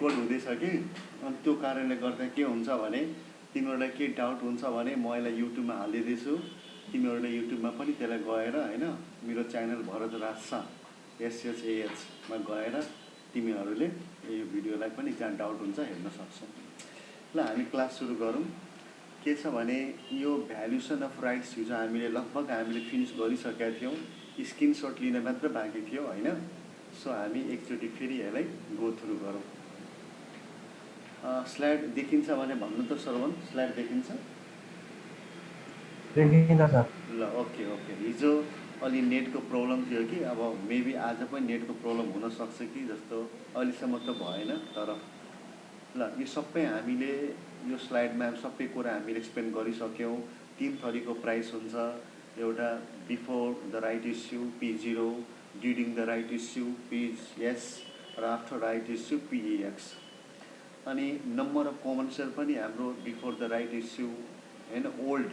Record हुँदैछ कि अनि त्यो कारणले गर्दा के हुन्छ भने तिमीहरूलाई के डाउट हुन्छ भने म यसलाई युट्युबमा हालिदिँदैछु तिमीहरूले युट्युबमा पनि त्यसलाई गएर हैन मेरो च्यानल भरत राज शाह SHAHमा गएर तिमीहरूले यो भिडियोलाई पनि जहाँ डाउट हुन्छ हेर्न सक्छौ। ल हामी क्लास सुरु गरौँ। के छ भने यो भ्यालुएसन अफ राइट्स हिजो हामीले फिनिस गरिसकेका थियौँ। स्क्रिनशट लिन मात्र बाँकी थियो हैन। सो हामी एकचोटि फेरि यसलाई गो थ्रु गरौँ। स्लाइड देखिन्छ भने भन्नु त श्रवण, स्लाइड देखिन्छ? देखिन्छ सर। ल ओके हिजो अलि नेटको प्रब्लम थियो कि अब मेबी आज पनि नेटको प्रब्लम हुन सक्छ कि जस्तो अहिलेसम्म त भएन। तर ल यो सबै हामीले यो स्लाइडमा सबै कुरा हामीले एक्सप्लेन गरिसक्यौँ। 3 थरीको प्राइस हुन्छ। एउटा before the right issue P0, during the right issue PS र आफ्टर राइट इस्यु PEX। अनि नम्बर अफ कमन सेयर पनि हाम्रो बिफोर द राइट इस्यु हैन ओल्ड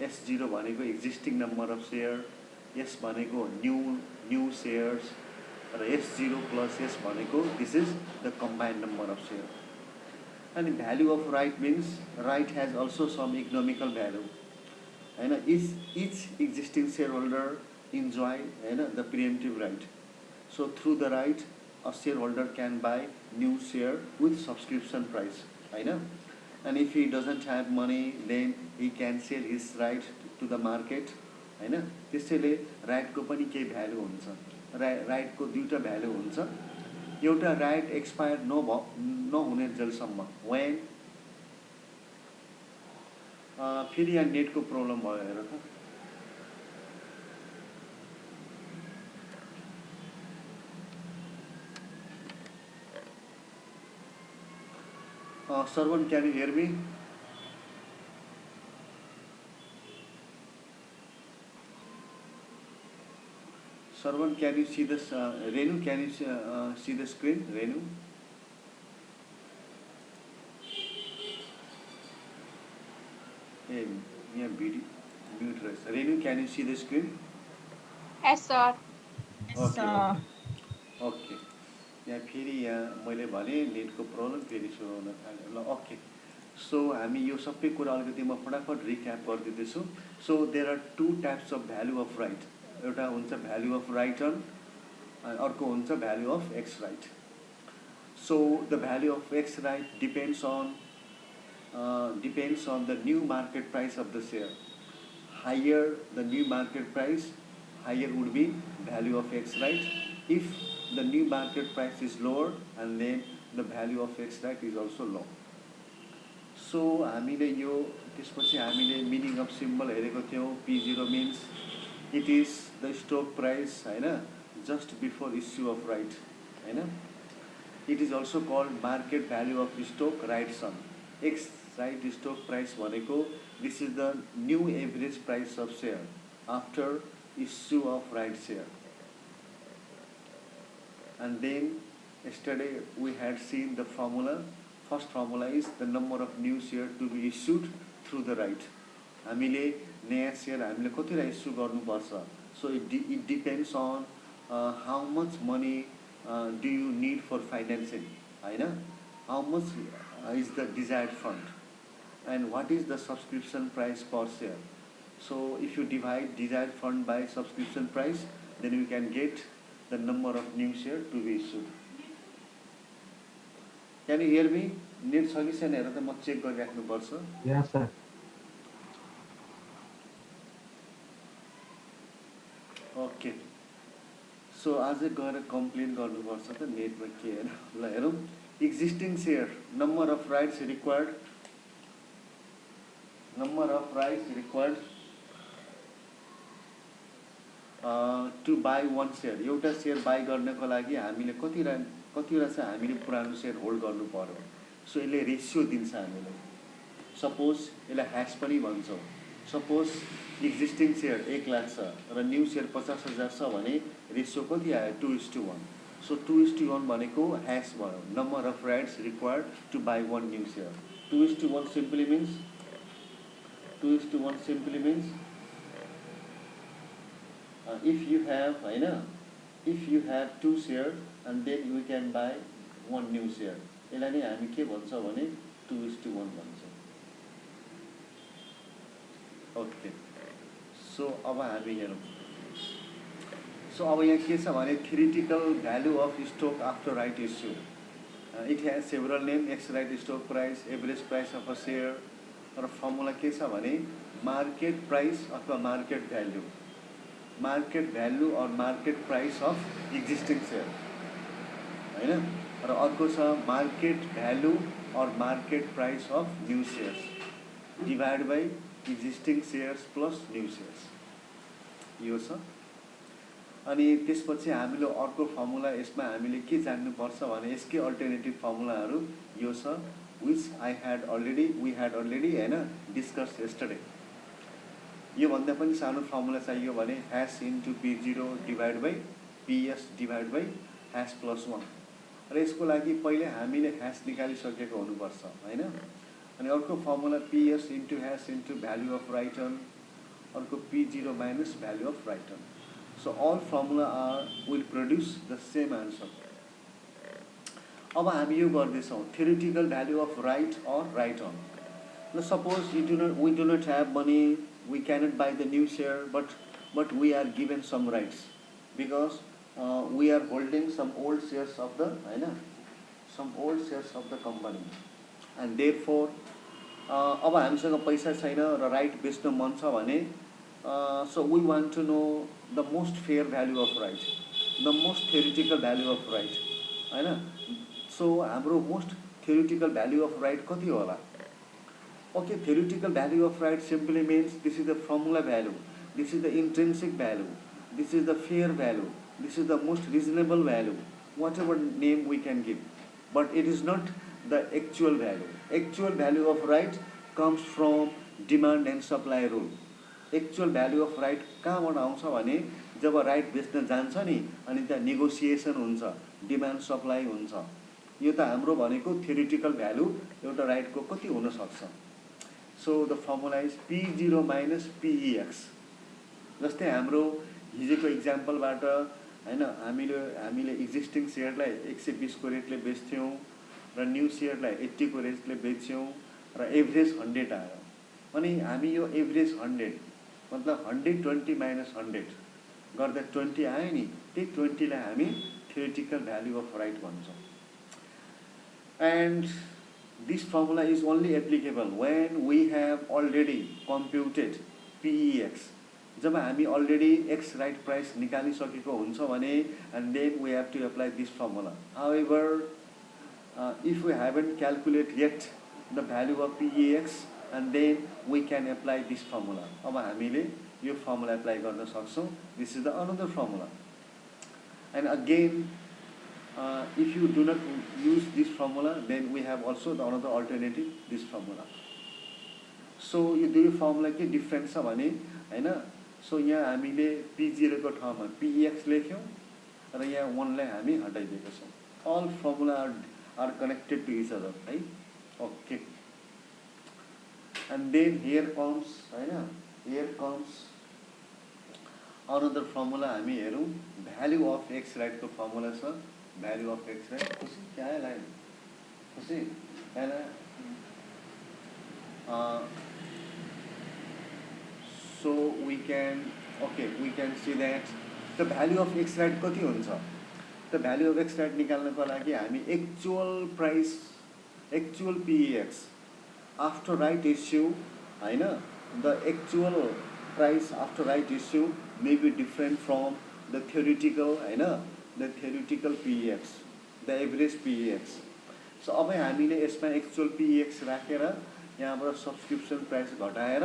S0 भनेको existing number of share, S भनेको न्यू सेयर्स र S0 plus S भनेको this is the combined number of share. And value of right means right has also some economical value. And each existing shareholder enjoy the preemptive right. So through the right, a shareholder can buy new share with subscription price. And if he doesn't have money, then he can sell his right to the market. त्यसैले राइटको पनि केही value हुन्छ। राइटको दुईटा value हुन्छ। एउटा right expire नहुने जेलसम्म when फेरि यहाँ नेटको प्रब्लम भयो हेर त। Sarwan, can you hear me? Sarwan, can you see this? Renu, can you see the screen? Renu? Hey, yeah, mute rest. Renu, can you see the screen? Yes, sir. Okay. यहाँ फेरि यहाँ मैले भने नेटको problem फेरि सुरु हुन थाल्यो। ल ओके। सो हामी यो सबै कुरा अलिकति म फटाफट रिक्याप गरिदिँदैछु। So there are 2 types of value of right. एउटा हुन्छ भ्यालु अफ राइट अन, अर्को हुन्छ value of ex right. So the value of ex right depends on the new market price of the share. Higher the new market price, higher would be value of X right. If the new market price is lower, and then the value of X right is also low. So हामीले यो त्यसपछि हामीले meaning of symbol हेरेको थियौँ। P0 means it is the stock price हैन just before issue of right हैन। It is also called market value of stock rights on X right stock price भनेको this is the new average price of share after issue of right share. And then yesterday we had seen the formula. First formula is the number of new share to be issued through the right. हामीले नयाँ share हामीले कतिवटा issue गर्नुपर्छ। So it depends on how much money do you need for financing हैन। How much is the desired fund and what is the subscription price per share. So if you divide desired fund by subscription price, then you can get the number of new share to be issued. Can you hear me? Net छ कि छैन हेर त म check गरिराख्नु पर्छ। Yes sir. Okay. So आज गएर कम्प्लेन गर्नुपर्छ त नेटमा के हैन। ल हेरौँ। Existing share number of rights required to buy one share. एउटा सेयर बाई गर्नको लागि हामीले कतिवटा चाहिँ हामीले पुरानो सेयर होल्ड गर्नु पर्यो। सो यसले रेसियो दिन्छ हामीलाई। सपोज यसलाई ह्यास पनि भन्छौँ। सपोज एक्जिस्टिङ सेयर 1 लाख छ र न्यू सेयर 50,000 छ भने रेसियो कति आयो 2:1। सो 2:1 भनेको ह्यास भयो number of rights required to buy one new share. 2:1 simply means 2:1 simply means if you have 2 shares and then you can buy 1 new share यसलाई नै हामी के भन्छ भने 2:1 भन्छ। ओके, सो अब हामी हेरौँ। सो अब यहाँ के छ भने theoretical value of stock after right issue. It has several names: X right stock price, average price of a share, र फर्मुला के छ भने मार्केट प्राइस अथवा मार्केट भ्याल्यु, मार्केट भ्याल्यु और market price of existing share हैन, र अर्को छ मार्केट भ्याल्यु और market price of new shares divide by existing shares plus new shares, यो छ। अनि त्यसपछि हामीले अर्को फर्मुला यसमा हामीले के जान्नुपर्छ भने यसकै अल्टरनेटिभ फर्मुलाहरू यो छ, which we had already हैन डिस्कस yesterday। यो भन्दा पनि सानो फर्मुला चाहियो भने hash into P0 divide by PS divide by hash plus 1, र यसको लागि पहिले हामीले ह्यास निकालिसकेको हुनुपर्छ हैन। अनि अर्को formula PS into hash into value of right earn, अर्को P0 minus value of right earn. So all formula will produce the same answer. अब हामी यो गर्दैछौँ theoretical value of right or right on. Now suppose we do not have money, we cannot buy the new share, but we are given some rights because we are holding some old shares of the some old shares of the company, and therefore अब हामीसँग पैसा छैन र right बेच्न मन छ भने so we want to know the most fair value of right, the most theoretical value of right हैन। so हाम्रो most theoretical value of right कति होला? Okay, theoretical value of right simply means this is the formula value, this is the intrinsic value, this is the fair value, this is the most reasonable value, whatever name we can give, but it is not the actual value. Actual value of right comes from demand and supply rule. Actual value of right कहाँबाट आउँछ भने जब right बेच्न जान्छ नि अनि त्यहाँ negotiation हुन्छ, demand supply हुन्छ। यो त हाम्रो भनेको थ्योरिटिकल भ्यालु एउटा राइटको कति हुन सक्छ। So the formula is P0 minus PEX। जस्तै हाम्रो हिजोको इक्जाम्पलबाट हैन हामीले एक्जिस्टिङ सेयरलाई 120 को रेटले बेच्थ्यौँ र न्यू सेयरलाई 80 को रेटले बेच्यौँ र एभरेज 100 आयो। अनि हामी यो एभरेज 100 मतलब 120 माइनस 100 गर्दा 20 आयो नि, त्यही 20 लाई हामी theoretical value of right भन्छौँ। And this formula is only applicable when we have already computed PEX। जब हामी already X right price निकालिसकेको हुन्छ भने and then we have to apply this formula. However, if we haven't calculated yet the value of PEX, and then we can apply this formula. अब हामीले यो formula apply गर्न सक्छौँ। This is the another formula. And again, if you do not use this formula, then we have also the another alternative, this formula. So यो दुई formula के difference छ भने हैन। So यहाँ हामीले P0 को ठाउँमा PEX लेख्यौँ र यहाँ 1 लाई हामी हटाइदिएका छौँ। All formula are connected to each other, right? Okay. And then here comes another formula हामी हेरौँ। value of x right को formula छ, value of x right खुसी क्या है लाइन खुसी हैन। so we can see that the value of x right कति हुन्छ? the value of x right निकाल्नको लागि हामी actual price, actual PEX after right issue हैन, the actual price after right issue may be different from the theoretical हैन, the theoretical PEX, the average PEX। so अब हामीले यसमा actual PEX राखेर यहाँबाट सब्स्क्रिप्सन प्राइस घटाएर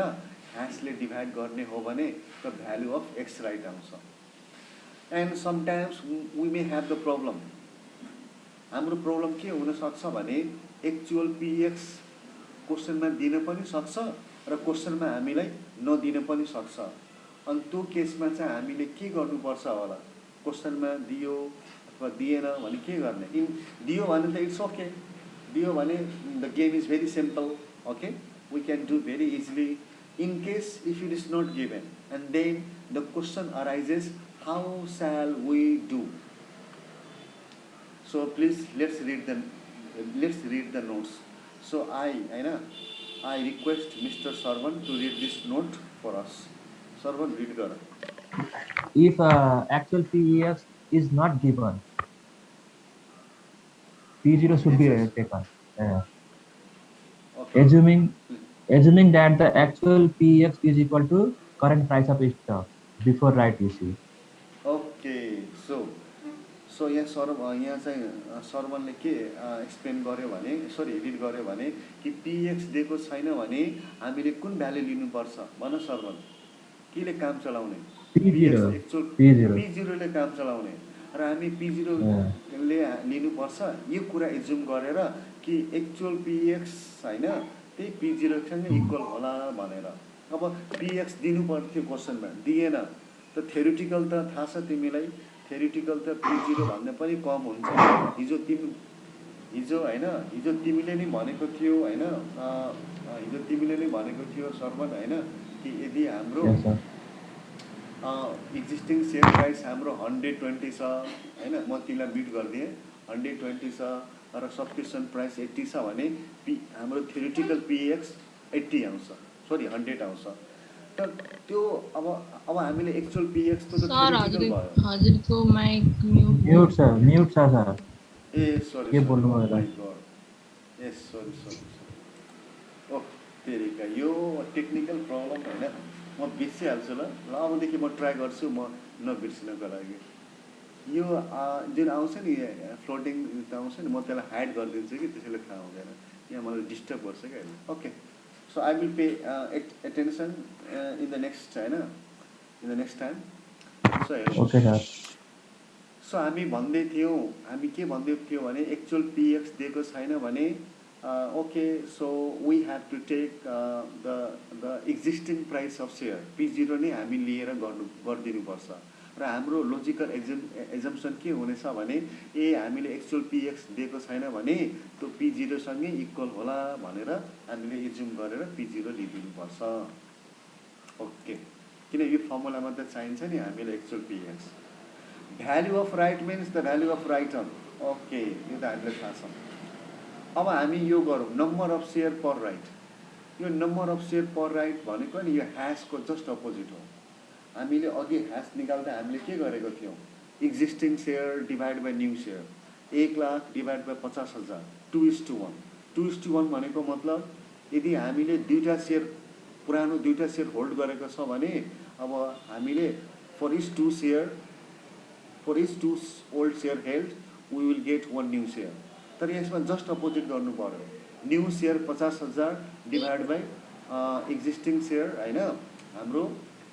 ह्यासले डिभाइड गर्ने हो भने the value of x right आउँछ। and sometimes we may have the problem, हाम्रो प्रब्लम के हुन सक्छ भने actual PEX क्वेशनमा दिन पनि सक्छ र क्वेशनमा हामीलाई नदिन पनि सक्छ। अनि त्यो केसमा चाहिँ हामीले के गर्नुपर्छ होला? क्वेशनमा दियो अथवा दिएन भने के गर्ने? दियो भने त इट्स ओके, दियो भने the game is very simple, okay, we can do very easily. In case if it is not given and then the question arises how shall we do? So please let's read the let's read the notes. So I request Mr. Sarvan to read this note for us. Sarvan, read गर. If actual PEX is not given, P0 should Yes, be yes. taken. Uh, Okay. assuming that the actual PEX is equal to current price of stock before right issue. Okay. So यहाँ यहाँ चाहिँ सरवनले के explain गर्यो भने sorry read गर्यो भने कि px दिएको छैन भने हामीले कुन भ्याल्यु लिनुपर्छ भन सरवन. केले काम चलाउने? Px P0, actual P0. P0ले काम चलाउने र हामी P0ले लिनुपर्छ यो कुरा एज्युम गरेर कि एक्चुअल पिएक्स होइन त्यही P0सँग इक्वल होला भनेर. अब पिएक्स दिनु पर्थ्यो क्वेसनमा दिएन त थ्योरिटिकल त थाहा छ तिमीलाई थ्योरिटिकल त P0 भन्दा पनि कम हुन्छ. हिजो होइन हिजो तिमीले नै भनेको थियो होइन हिजो तिमीले नै भनेको थियो सरवन होइन कि यदि हाम्रो Yes, sir. Existing share price हाम्रो 120 छ होइन म तिमीलाई बिट गरिदिएँ 120 छ र सब्सक्रिप्सन प्राइस 80 छ भने हाम्रो थ्योरिटिकल पिएक्स 80 आउँछ सरी 100 आउँछ. तर त्यो अब हामीले एक्चुअल पिएक्स त थ्योरिटिकल भयो. हजुरको माइक Mute, sir. ए सरी के बोल्नु भयो माइ गॉड. ए सरी ओह तेरिका यो टेक्निकल प्रब्लम होइन म बिर्सिहाल्छु ल अबदेखि म ट्राई गर्छु म नबिर्सिनको लागि. यो जुन आउँछ नि फ्लोटिङ आउँछ नि म त्यसलाई हाइड गरिदिन्छु कि त्यसैले थाहा हुँदैन यहाँ मलाई डिस्टर्ब गर्छ क्या अहिले. Okay so I will pay attention in the next होइन in the next time. So Okay, sir. So हामी भन्दै थियौँ हामी के भन्दै थियौँ भने एक्चुअल पिएक्स दिएको छैन भने okay so we have to take the existing price of share P0 नै हामी लिएर गरिदिनुपर्छ र हाम्रो लोजिकल एजम्सन के हुनेछ भने हामीले एक्चुअल पिएक्स दिएको छैन भने त्यो P0सँगै इक्वल होला भनेर हामीले एज्युम गरेर P0 लिइदिनुपर्छ. ओके किन यो फर्मुलामा त चाहिन्छ नि हामीले actual PX. Value of right means the value of right on. Okay यो त हामीलाई थाहा छ. अब हामी यो गरौँ number of share per right. यो number of share per right भनेको नि यो ह्यासको जस्ट अपोजिट हो. हामीले अघि ह्यास निकाल्दा हामीले के गरेको थियौँ existing share divide by new share 1,00,000 divide by 50,000 2:1. 2:1 भनेको मतलब यदि हामीले पुरानो दुईवटा सेयर होल्ड गरेको छ भने अब हामीले for each two old share held we will get one new share. तर यसमा जस्ट अपोजिट गर्नु पर्यो. New share 50,000 divide by existing share होइन हाम्रो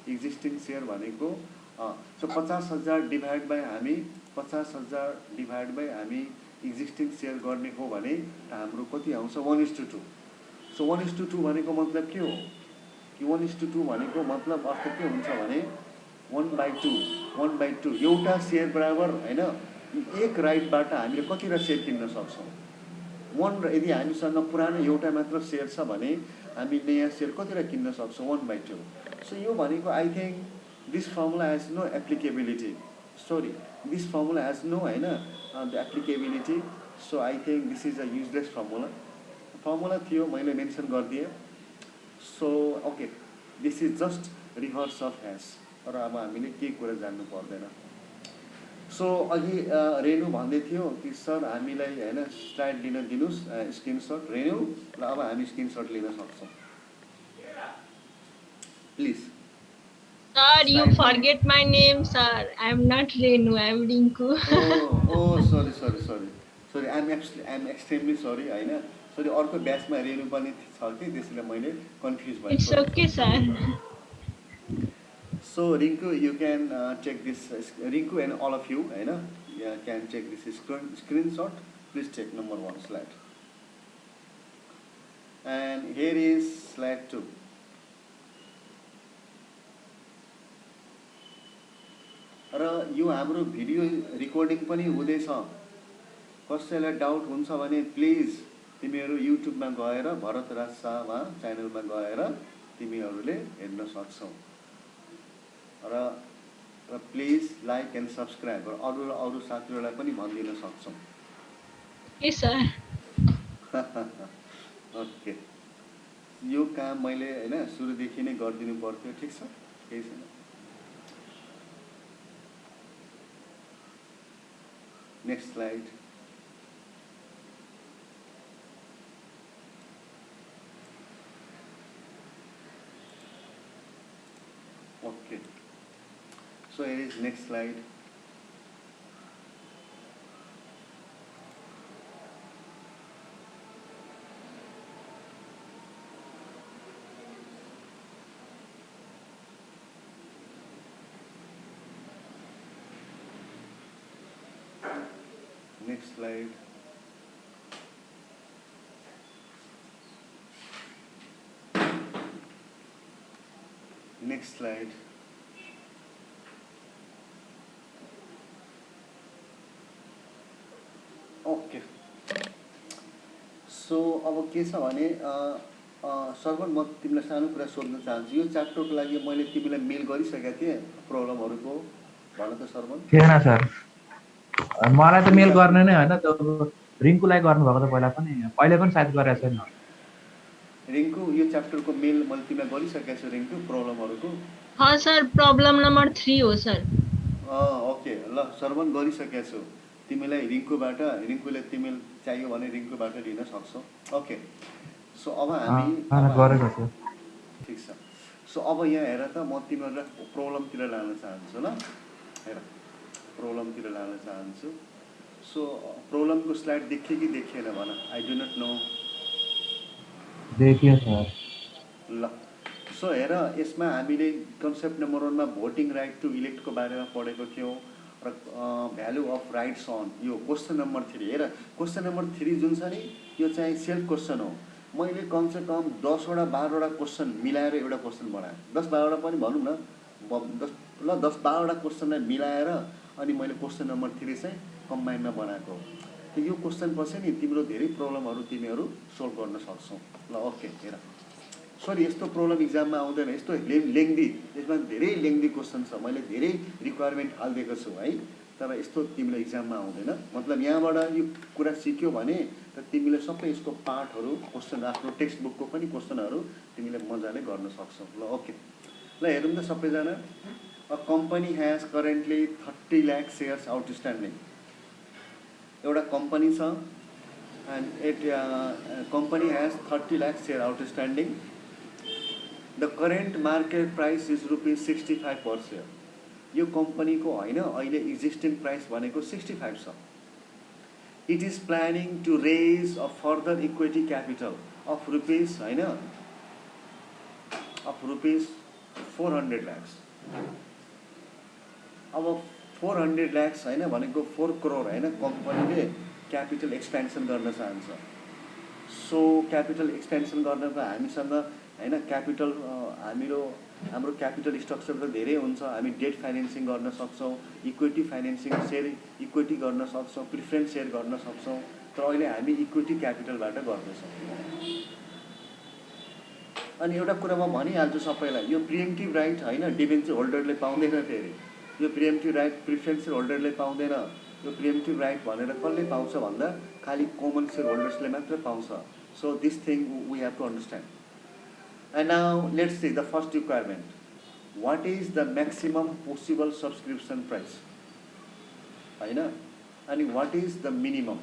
एक्जिस्टिङ सेयर भनेको सो 50,000 डिभाइड बाई हामी 50,000 डिभाइड बाई हामी एक्जिस्टिङ सेयर गर्ने हो भने हाम्रो कति आउँछ 1:2. सो 1:2 भनेको मतलब के हो कि 1:2 भनेको मतलब अर्थ के हुन्छ भने 1/2 एउटा सेयर बराबर होइन एक राइटबाट हामीले कतिवटा सेयर किन्न सक्छौँ. यदि हामीसँग पुरानो एउटा मात्र सेयर छ भने हामी नयाँ सेयर कतिवटा किन्न सक्छौँ 1/2. सो यो भनेको I think this formula has no applicability this formula has no होइन the applicability. So I think this is a useless formula थियो मैले मेन्सन गरिदिएँ. So okay this is just reverse of ह्यास र अब हामीले केही कुरा जान्नु पर्दैन. सो अघि रेणु भन्दै थियो कि सर हामीलाई होइन स्लाइड लिन दिनुहोस् स्क्रिनसट. रेणु ल अब हामी स्क्रिनसट लिन सक्छौँ please. Sir, you forget my name, sir. I'm not Renu, I'm Rinku. Sorry I'm extremely sorry होइन सरी अर्को ब्याचमा रेणु पनि छ कि त्यसैले मैले कन्फ्युज भएँ. It's okay, sir. So Rinku, you can check this. Rinku and all of you, can check this screenshot. Please check number 1 slide. And here is slide 2. र यो हाम्रो भिडियो रिकर्डिङ पनि हुँदैछ. कसैलाई डाउट हुन्छ भने प्लिज तिमीहरू युट्युबमा गएर भरत राज शाहमा च्यानलमा गएर तिमीहरूले हेर्न सक्छौ. र प्लिज लाइक एन्ड सब्सक्राइब र अरू साथीहरूलाई पनि भनिदिन सक्छौँ. Yes, sir. ओके, यो काम मैले होइन सुरुदेखि नै गरिदिनु पर्थ्यो। ठिक छ, केही छैन। Next slide. Okay, so here is next slide. Next slide. Next slide. Okay, so अब के छ भने सर्वन, म तिमीलाई सानो कुरा सोध्न चाहन्छु। यो च्याप्टरको लागि मैले तिमीलाई मेल गरिसकेको थिएँ प्रब्लमहरूको, भन त सर्वन। थिएन सर, मलाई त मेल गर्ने नै होइन, त्यो रिङ्कुलाई गर्नुभएको त पहिला पनि, अहिले पनि सायद गरेको छैन। रिङ्कु, यो च्याप्टरको मेल मैले तिमीलाई गरिसकेको छु रिङ्कु, प्रब्लमहरूको। हाँ सर, प्रॉब्लम नंबर 3 हो सर। ओके, ल सर्वन गरिसकेको छु। तिमीलाई रिङ्कुबाट, रिङ्कुले तिमी चाहियो भने रिङ्कुबाट लिन सक्छौ। ओके, सो अब हामी गरेको छु। ठिक छ। सो अब यहाँ हेर त, म तिमीहरूलाई प्रब्लमतिर लान चाहन्छु। ल हेर, प्रब्लमतिर लान चाहन्छु। सो प्रब्लमको स्लाइड देखियो कि देखिएन भन, आई डु नट नो। देखियो सर। ल, सो हेर, यसमा हामीले कन्सेप्ट नम्बर 1 मा भोटिङ राइट टु इलेक्टको बारेमा पढेको थियौँ र भ्यालु अफ राइट्स अन, यो क्वेसन नम्बर 3। हेर, क्वेसन नम्बर 3 जुन छ नि, यो चाहिँ सेल्फ क्वेसन हो। मैले कमसेकम 10वटा 12वटा क्वेसन मिलाएर एउटा क्वेसन बनाएँ। 10-12वटा पनि भनौँ न, 10-12वटा क्वेसनलाई मिलाएर अनि मैले क्वेसन नम्बर 3 चाहिँ कम्बाइनमा बनाएको हो। त यो क्वेसन पछि नि तिम्रो धेरै प्रब्लमहरू तिमीहरू सोल्भ गर्न सक्छौ। ल ओके, हेर, सरी यस्तो प्रब्लम इक्जाममा आउँदैन, यस्तो लेङ्दी, यसमा धेरै लेङ्दी क्वेसन छ, मैले धेरै रिक्वायरमेन्ट हालिदिएको छु है, तर यस्तो तिमीलाई इक्जाममा आउँदैन। मतलब यहाँबाट यो कुरा सिक्यो भने त तिमीले सबै यसको पार्टहरू, क्वेसन, आफ्नो टेक्स्ट बुकको पनि क्वेसनहरू तिमीले मजाले गर्न सक्छौ। ल ओके, ल हेरौँ त सबैजना। A company has currently 30 lakh shares outstanding. एउटा कम्पनी छ and it company has 30 lakh share outstanding. The current market price is ₹65 per share. यो कम्पनीको होइन, अहिले एक्जिस्टिङ प्राइस भनेको 65 छ। It is planning to raise a further equity capital of rupees होइन, of rupees 400 lakhs. अब 400 लाख्स होइन भनेको 4 करोड होइन, कम्पनीले क्यापिटल एक्सपेन्सन गर्न चाहन्छ। सो क्यापिटल एक्सपेन्सन गर्नको हामीसँग होइन क्यापिटल, हाम्रो क्यापिटल स्ट्रक्चर त धेरै हुन्छ। हामी डेट फाइनेन्सिङ गर्न सक्छौँ, इक्विटी फाइनेन्सिङ, सेयर इक्विटी गर्न सक्छौँ, प्रिफरेन्स सेयर गर्न सक्छौँ, तर अहिले हामी इक्विटी क्यापिटलबाट गर्दैछौँ। अनि एउटा कुरा म भनिहाल्छु सबैलाई, यो प्रिएम्प्टिभ राइट होइन डिबेन्चर होल्डरले पाउँदैन। फेरि यो प्रिएम्प्टिभ राइट प्रिफरेन्स सेयर होल्डरले पाउँदैन। यो प्रिएम्प्टिभ राइट भनेर कसले पाउँछ भन्दा खालि कमन सेयर होल्डर्सले मात्र पाउँछ। So this thing we have to understand. And now let's see the first requirement. What is the maximum possible subscription price? होइन, अनि what is the minimum?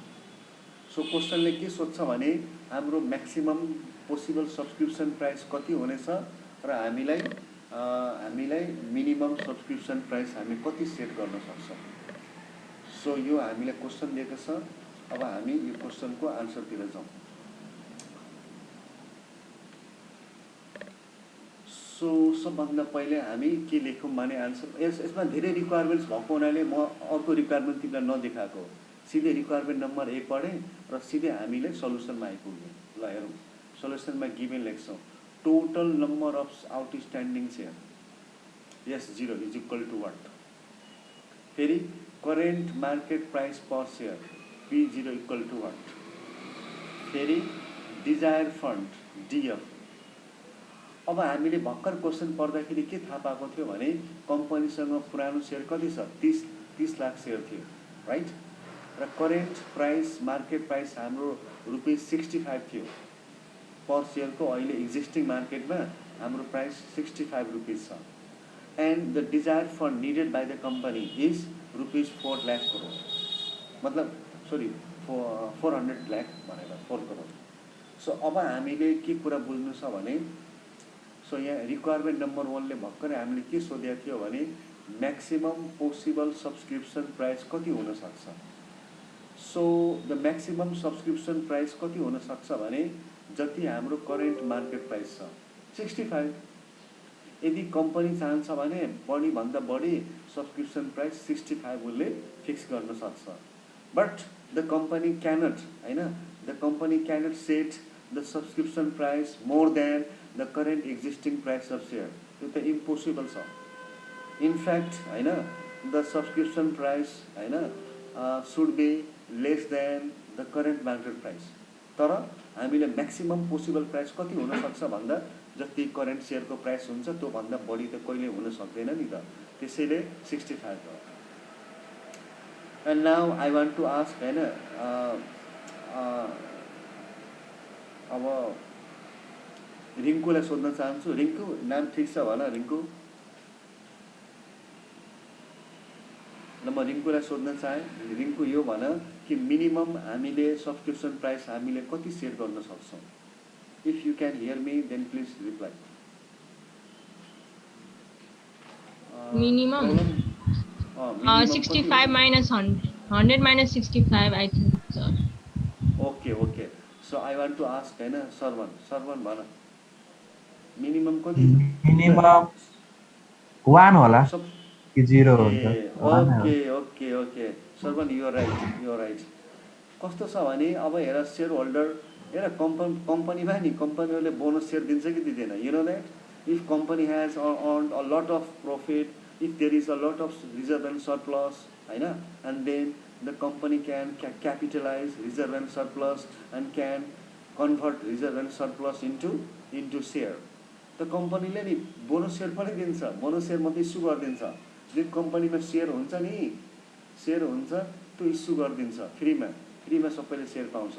So क्वेसनले के सोध्छ भने हाम्रो म्याक्सिमम पोसिबल सब्सक्रिप्सन प्राइस कति हुनेछ र हामीलाई मिनिमम सब्सक्रिप्सन प्राइस हामी कति सेट गर्न सक्छौँ। सो यो हामीलाई क्वेसन दिएको छ। अब हामी यो क्वेसनको आन्सरतिर जाउँ। सो सबभन्दा पहिले हामी के लेखौँ भने आन्सर, यसमा धेरै रिक्वायरमेन्ट्स भएको हुनाले म अर्को रिक्वायरमेन्ट तिमीलाई नदेखाएको, सिधै रिक्वायरमेन्ट नम्बर 1 पढेँ र सिधै हामीले सल्युसनमा आइपुग्यौँ। ल हेरौँ, सल्युसनमा गिभन लेख्छौँ, total number of outstanding share S0 is equal to what. फेरि current market price per share P0 equal to what. फेरि डिजायर फन्ड DF। अब हामीले भर्खर क्वेसन पढ्दाखेरि के थाहा पाएको थियो भने कम्पनीसँग पुरानो सेयर कति छ, 30 लाख सेयर थियो राइट। र करेन्ट प्राइस मार्केट प्राइस हाम्रो ₹65 थियो पर सेयरको। अहिले एक्जिस्टिङ मार्केटमा हाम्रो प्राइस ₹65 छ। And the desire for needed by the company is ₹4 lakh crore, मतलब सरी 400 लाख भनेर 4 करोड। सो अब हामीले के कुरा बुझ्नु छ भने, सो यहाँ रिक्वायरमेन्ट नम्बर 1 ले भर्खरै हामीले के सोधेको थियो भने म्याक्सिमम पोसिबल सब्सक्रिप्सन प्राइस कति हुन सक्छ। So the maximum subscription price कति हुन सक्छ भने जति हाम्रो करेन्ट मार्केट प्राइस छ 65। यदि कम्पनी चाहन्छ भने बढी भन्दा बढी सब्सक्रिप्सन प्राइस 65 उसले फिक्स गर्न सक्छ। बट द कम्पनी क्यानट, हैन, the company cannot set the subscription price more than the current existing price of share. त्यो त इम्पोसिबल छ। इनफ्याक्ट हैन, द सब्सक्रिप्सन प्राइस हैन should be less than the current market price. तर हामीले maximum possible price कति हुन सक्छ भन्दा जति करेन्ट सेयरको प्राइस हुन्छ त्यो भन्दा बढी त कहिले हुन सक्दैन नि त। त्यसैले 65 हो। And now I want to ask, हैन, अब रिङ्कुलाई सोध्न चाहन्छु। रिङ्कु, नाम ठिक छ भन रिङ्कु। ल म रिङ्कुलाई सोध्न चाहेँ। रिङ्कु यो भन कि मिनिमम हामीले सब्सक्रिप्सन प्राइस हामीले कति सेट गर्न सक्छौँ? If you can hear me then please reply. Minimum 65 minus 100 minus 65 I think, sir. Okay okay. So I want to ask, हैन, सरवन भन मिनिमम कति? मिनिमम 1 होला कि 0 हुन्छ? Okay okay okay Sarwan, you are right. कस्तो छ भने अब हेर सेयर होल्डर, हेर कम्पनीमा नि कम्पनीहरूले बोनस सेयर दिन्छ कि दिँदैन? You know that if company has earned a lot of profit, if there is a lot of reserve and surplus, हैन, and then the company can capitalize reserve and surplus and can convert reserve and surplus into share. त कम्पनीले नि bonus share पनि दिन्छ, bonus share मात्रै issue गरिदिन्छ। जुन कम्पनीमा सेयर हुन्छ नि, सेयर हुन्छ त्यो इस्यु गरिदिन्छ फ्रीमा सबैले सेयर पाउँछ।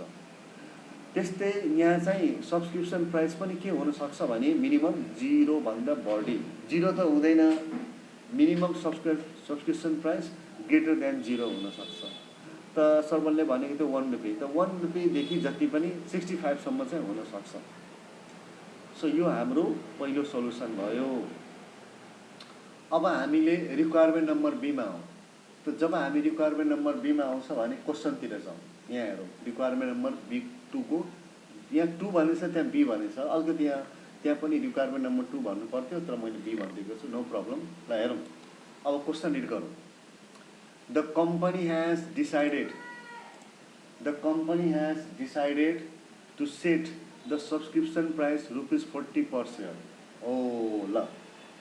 त्यस्तै यहाँ चाहिँ सब्सक्रिप्सन प्राइस पनि के हुनसक्छ भने मिनिमम 0 भन्दा बढी। 0 त हुँदैन, minimum subscription price greater than 0 हुनसक्छ। त सरवनले भनेको थियो 1 रुपियाँ, त 1 रुपियाँदेखि जति पनि 65 सम्म चाहिँ हुनसक्छ। सो यो हाम्रो पहिलो सोलुसन भयो। अब हामीले रिक्वायरमेन्ट नम्बर बीमा आउँ। त जब हामी रिक्वायरमेन्ट नम्बर बीमा आउँछ भने क्वेसनतिर जाउँ। यहाँ हेरौँ रिक्वायरमेन्ट नम्बर B2 को, यहाँ 2 भनेछ, त्यहाँ B भनेछ। अलिकति त्यहाँ पनि रिक्वायरमेन्ट नम्बर 2 भन्नु पर्थ्यो, तर मैले B भनिदिएको छु, नो प्रब्लम। ल हेरौँ अब क्वेसन रिड गरौँ। The company has decided to set the subscription price ₹40 per share. ओ ल,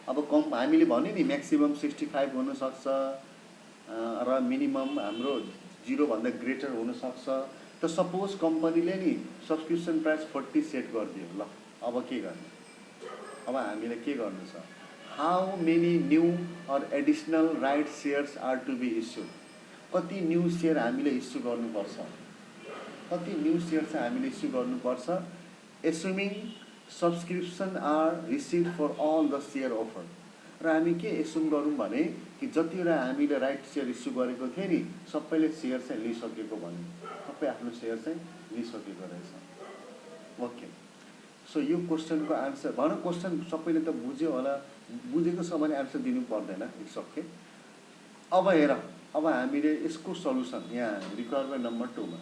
अब हामीले भन्यो नि म्याक्सिमम 65 हुनसक्छ र मिनिमम हाम्रो 0 भन्दा ग्रेटर हुनसक्छ। त सपोज कम्पनीले नि सब्सक्रिप्सन प्राइस 40 सेट गरिदियो। ल अब के गर्ने? अब हामीले के गर्नु छ? How many new or additional right shares are to be issued? कति न्यू सेयर हामीले इस्यु गर्नुपर्छ? कति न्यू सेयर चाहिँ हामीले इस्यु गर्नुपर्छ? Assuming subscription are receive for all the share offer. र हामी के एसुम गरौँ भने कि जतिवटा हामीले राइट सेयर इस्यु गरेको थियो नि सबैले सेयर चाहिँ लिइसकेको भन्यो, सबै आफ्नो सेयर चाहिँ लिइसकेको रहेछ। ओके, सो यो क्वेसनको आन्सर भन। क्वेसन सबैले त बुझ्यो होला, बुझेको छ भने आन्सर दिनु पर्दैन, इट्स ओके। अब हेर, अब हामीले यसको सल्युसन यहाँ रिक्वायरमेन्ट नम्बर 2 मा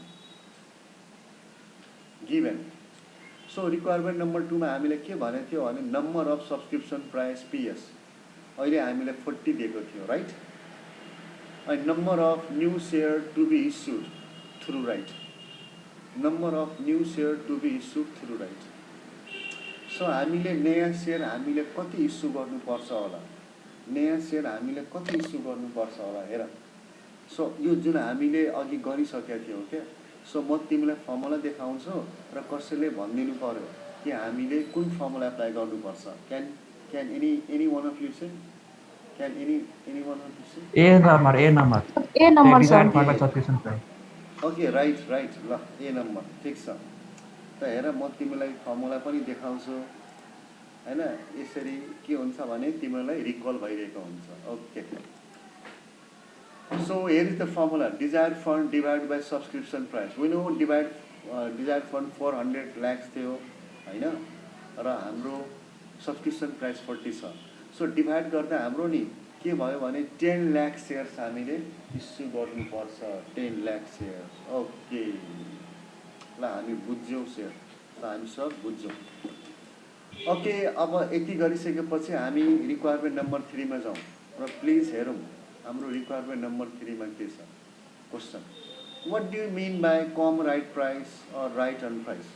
गिभन। सो रिक्वायरमेन्ट नम्बर 2 मा हामीले के भनेको थियो भने number of subscription price PS अहिले हामीले 40 दिएको थियो, राइट? अनि number of new share to be issued through right, number of new share to be issued through right. So हामीले नयाँ सेयर हामीले कति इस्यु गर्नुपर्छ होला? नयाँ सेयर हामीले कति इस्यु गर्नुपर्छ होला? हेर, सो यो जुन हामीले अघि गरिसकेका थियौँ क्या, सो म तिमीलाई फर्मुला देखाउँछु र कसैले भनिदिनु पर्यो कि हामीले कुन फर्मुला एप्लाई गर्नुपर्छ। Can any one of you say? Can any one of you say? A number A number, Design sir. for the subscription price. Okay right right ल ए नम्बर ठिक छ त हेर म तिमीलाई फर्मुला पनि देखाउँछु हैन यसरी के हुन्छ भने तिमीलाई रिकल भइरहेको हुन्छ okay so here is the formula desired fund divided by subscription price we know desired fund 400 lakhs थियो हैन र हाम्रो सब्सक्रिप्सन प्राइस 40 छ सो डिभाइड गर्दा हाम्रो नि के भयो भने 10 लाख सेयर्स हामीले इस्यु गर्नुपर्छ 10 लाख सेयर्स ओके ल हामी बुझ्यौँ सेयर ल हामी सब बुझ्यौँ ओके अब यति गरिसकेपछि हामी रिक्वायरमेन्ट नम्बर 3 मा जाउँ र प्लिज हेरौँ हाम्रो रिक्वायरमेन्ट नम्बर 3 मा के छ question what do you mean by cum right price or right on price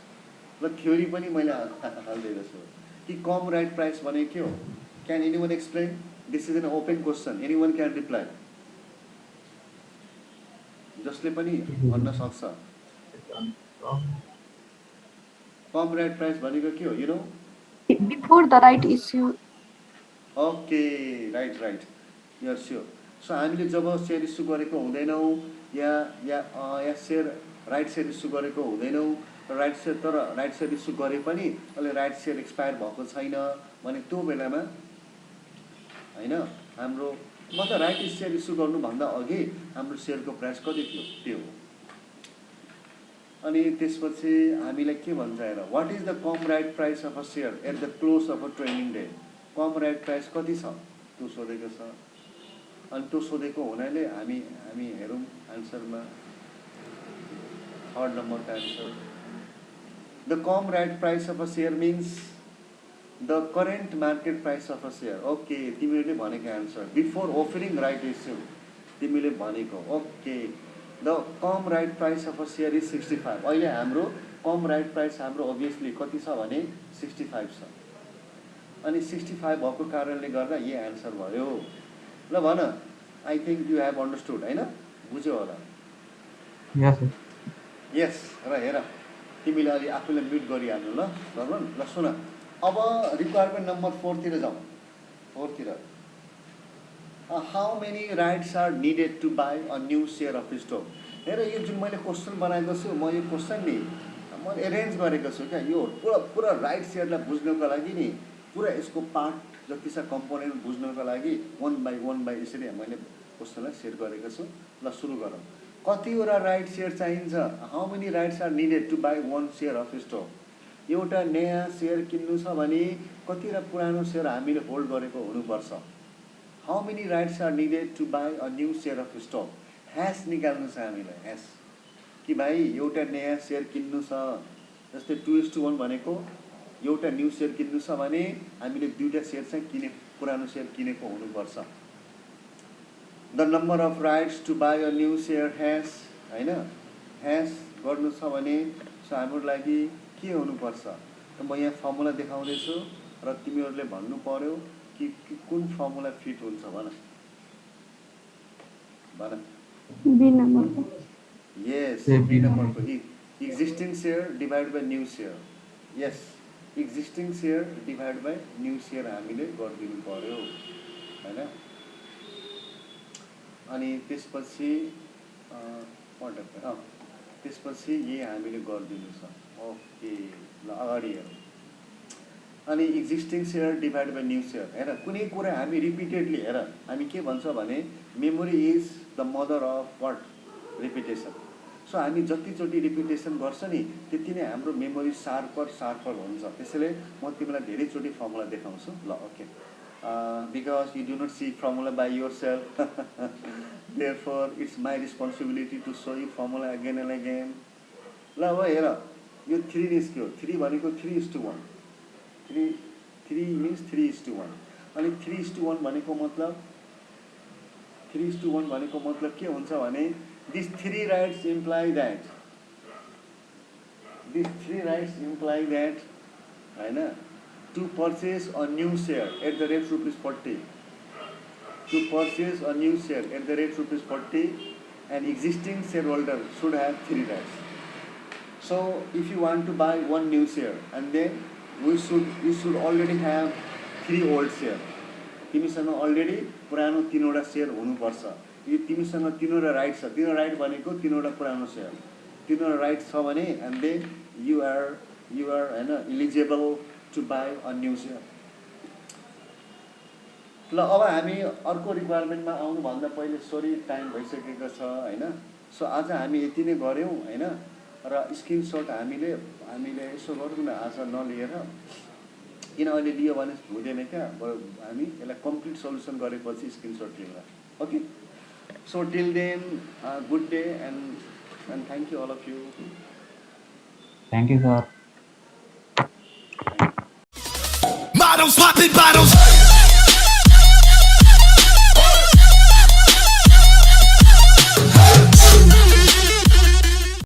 ल थ्योरी पनि मैले हाल्दिएको छु कि कम राइट प्राइस भने के हो can anyone explain this is an open question anyone can reply जसले पनि भन्न सक्छ कम राइट प्राइस भनेको के हो you know before the right issue. Okay right right you are sure so हामीले जब सेयर इस्यु गरेको हुँदैनौँ या सेयर राइट सेयर इस्यु गरेको हुँदैनौँ राइट सेयर तर राइट सेयर इस्यु गरे पनि अहिले राइट सेयर एक्सपायर भएको छैन भने त्यो बेलामा हैन हाम्रो म त राइट सेयर इस्यु गर्नुभन्दा अघि हाम्रो सेयरको प्राइस कति थियो त्यो हो अनि त्यसपछि हामीलाई के भन्छ हेर what is the cum right price of a share at the close of a trading day cum right price कति छ त्यो सोधेको छ अनि त्यो सोधेको हुनाले हामी हेरौँ आन्सरमा थर्ड नम्बरको answer the cum right price of a share means the current market price of a share okay तिमीले भनेको answer before offering right issue तिमीले भनेको okay the cum right price of a share is 65 अहिले हाम्रो कम right price हाम्रो obviously कति छ भने 65 छ अनि 65 भएको कारणले गर्दा यही आन्सर भयो ल भन I think you have understood हैन बुझ्यौ होला यस यस र हेर तिमीले अलि आफूलाई म्युट गरिहाल्नु ल भगवान ल सुन अब रिक्वायरमेन्ट नम्बर 4 तिर जाउँ 4 तिर how many rights are needed to buy a new share of stock हेर यो जुन मैले क्वेसन बनाएको छु म यो क्वेसन नि मैले एरेन्ज गरेको छु क्या यो पुरा राइट सेयरलाई बुझ्नको लागि नि पुरा यसको पार्ट जति छ कम्पोनेन्ट बुझ्नको लागि वन बाई यसरी मैले क्वेसनलाई सेयर गरेको छु ल सुरु गरौँ कतिवटा राइट सेयर चाहिन्छ how many rights are needed to buy one share of stock एउटा नयाँ सेयर किन्नु छ भने कतिवटा पुरानो सेयर हामीले होल्ड गरेको हुनुपर्छ how many rights are needed to buy a new share of stock ह्यास निकाल्नु छ हामीलाई ह्यास कि भाइ एउटा नयाँ सेयर किन्नु छ जस्तै 2:1 भनेको एउटा न्यू सेयर किन्नु छ भने हामीले दुईटा सेयर चाहिँ पुरानो सेयर किनेको हुनुपर्छ the number of rights to buy a new share ह्यास हैन ह्यास गर्नु छ भने हाम्रो लागि के हुनुपर्छ त म यहाँ फर्मुला देखाउँदैछु र तिमीहरूले भन्नु पर्यो कि कुन फर्मुला फिट हुन्छ भन B number. Yes, Say B B number number. को existing share divided by new share. Yes, existing share divided by new share हामीले गरिदिनु पर्यो हैन अनि त्यसपछि त्यसपछि यही हामीले गरिदिनु छ ओके ल अगाडि हेरौँ अनि existing share divide by new share हेर कुनै कुरा हामी रिपिटेडली हेर हामी के भन्छ भने memory is the mother of what repetition so हामी जतिचोटि रिपिटेसन गर्छ नि त्यति नै हाम्रो मेमोरी सार्पर हुन्छ त्यसैले म तिमीलाई धेरैचोटि फर्मुला देखाउँछु ल okay because you do not see formula by yourself therefore it's my responsibility to show you formula again and again ल अब हेर यो 3 निस्क्यो 3 भनेको 3:1 3 means 3:1 अनि 3:1 भनेको मतलब 3:1 भनेको मतलब के हुन्छ भने these three rights imply that हैन to purchase a new share at the rate ₹40 to purchase a new share at the rate ₹40 an existing shareholder should have 3 rights so if you want to buy one new share and then you should already have 3 old share तिमीसँग already पुरानो 3 वटा share हुनुपर्छ यो तिमीसँग तिनवटा right छ, तिनवटा right भनेको तिनवटा पुरानो सेयर, तिनवटा राइट छ भने एन्ड देन यु आर होइन eligible to buy a new share. ल अब हामी अर्को रिक्वायरमेन्टमा आउनुभन्दा पहिले सरी टाइम भइसकेको छ होइन। सो आज हामी यति नै गऱ्यौँ होइन। र स्क्रिनसट हामीले यसो गरौँ न आज नलिएर, किन अहिले लियो भने हुँदैन क्या, हामी यसलाई कम्प्लिट सल्युसन गरेपछि स्क्रिनसट लिउँला। Okay, so till then good day and thank you all of you. Thank you, sir. Models popping bottles.